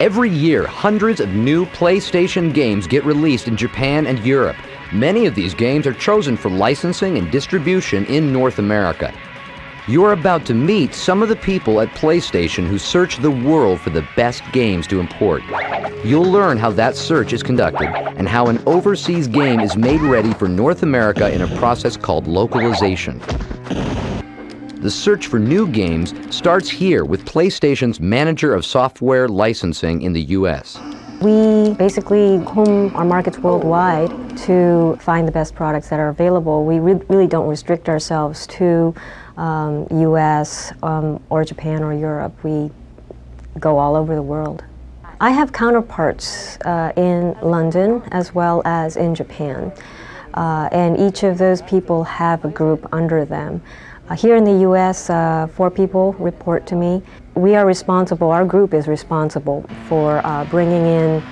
Every year, hundreds of new PlayStation games get released in Japan and Europe. Many of these games are chosen for licensing and distribution in North America. You're about to meet some of the people at PlayStation who search the world for the best games to import. You'll learn how that search is conducted and how an overseas game is made ready for North America in a process called localization. The search for new games starts here with PlayStation's manager of software licensing in the US. We basically comb our markets worldwide to find the best products that are available. We really don't restrict ourselves to US or Japan or Europe. We go all over the world. I have counterparts in London as well as in Japan, and each of those people have a group under them. Here in the US, 4 people report to me. We are responsible, our group is responsible for bringing in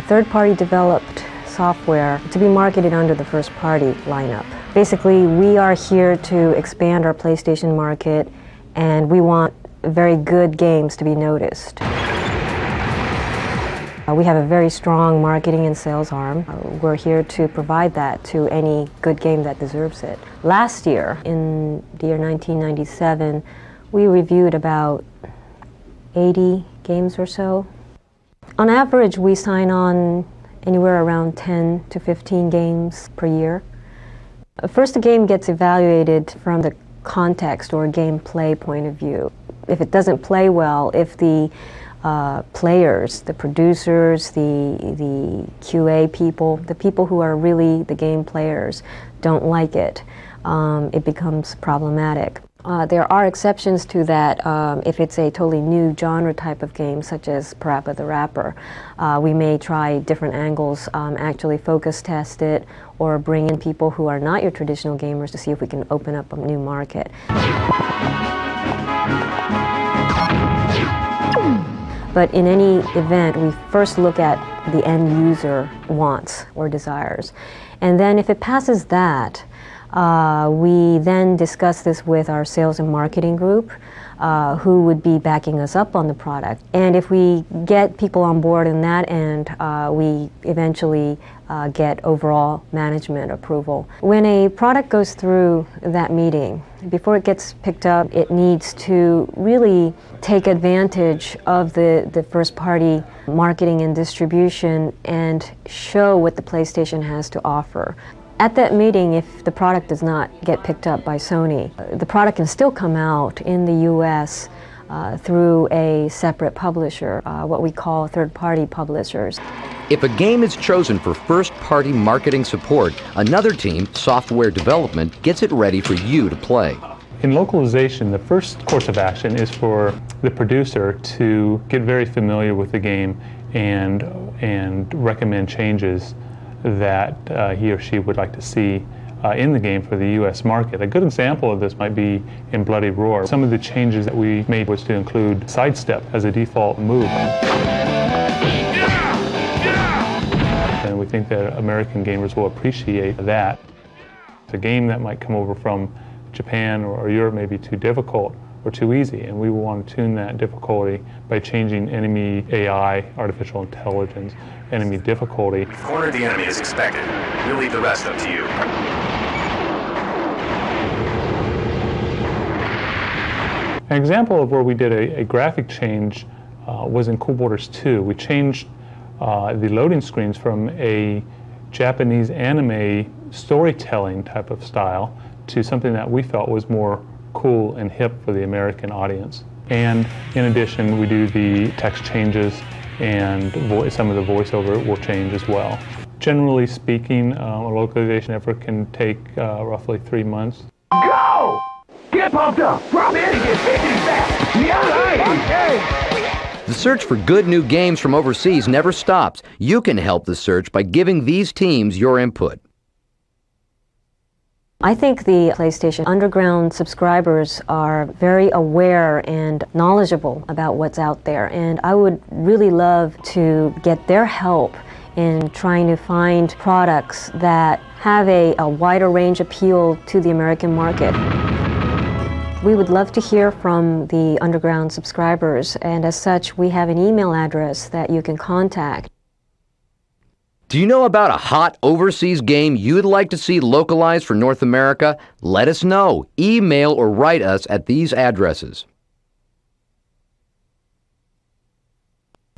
third-party developed software to be marketed under the first-party lineup. Basically, we are here to expand our PlayStation market, and we want very good games to be noticed. We have a very strong marketing and sales arm. We're here to provide that to any good game that deserves it. Last year, in the year 1997, we reviewed about 80 games or so. On average, we sign on anywhere around 10 to 15 games per year. First, the game gets evaluated from the context or gameplay point of view. If it doesn't play well, if the players, the producers, the QA people, the people who are really the game players don't like it, it becomes problematic. There are exceptions to that if it's a totally new genre type of game, such as Parappa the Rapper. We may try different angles, actually focus test it, or bring in people who are not your traditional gamers to see if we can open up a new market. But in any event, we first look at the end user wants or desires. And then if it passes that, we then discuss this with our sales and marketing group, who would be backing us up on the product. And if we get people on board in that end, we eventually get overall management approval. When a product goes through that meeting, before it gets picked up, it needs to really take advantage of the first-party marketing and distribution and show what the PlayStation has to offer. At that meeting, if the product does not get picked up by Sony, the product can still come out in the US through a separate publisher, what we call third-party publishers. If a game is chosen for first-party marketing support, another team, software development, gets it ready for you to play. In localization, the first course of action is for the producer to get very familiar with the game and recommend changes that he or she would like to see in the game for the US market. A good example of this might be in Bloody Roar. Some of the changes that we made was to include sidestep as a default move. And we think that American gamers will appreciate that. A game that might come over from Japan or Europe may be too difficult or too easy, and we will want to tune that difficulty by changing enemy AI, artificial intelligence, enemy difficulty. Corner the enemy as expected. We'll leave the rest up to you. An example of where we did a graphic change was in Cool Borders 2. We changed the loading screens from a Japanese anime storytelling type of style to something that we felt was more cool and hip for the American audience. And in addition, we do the text changes, and some of the voiceover will change as well. Generally speaking, a localization effort can take roughly 3 months. Go! Get pumped up! Drop in and get 50 back! Yeah, The search for good new games from overseas never stops. You can help the search by giving these teams your input. I think the PlayStation Underground subscribers are very aware and knowledgeable about what's out there, and I would really love to get their help in trying to find products that have a wider range appeal to the American market. We would love to hear from the Underground subscribers, and as such, we have an email address that you can contact. Do you know about a hot overseas game you'd like to see localized for North America? Let us know. Email or write us at these addresses.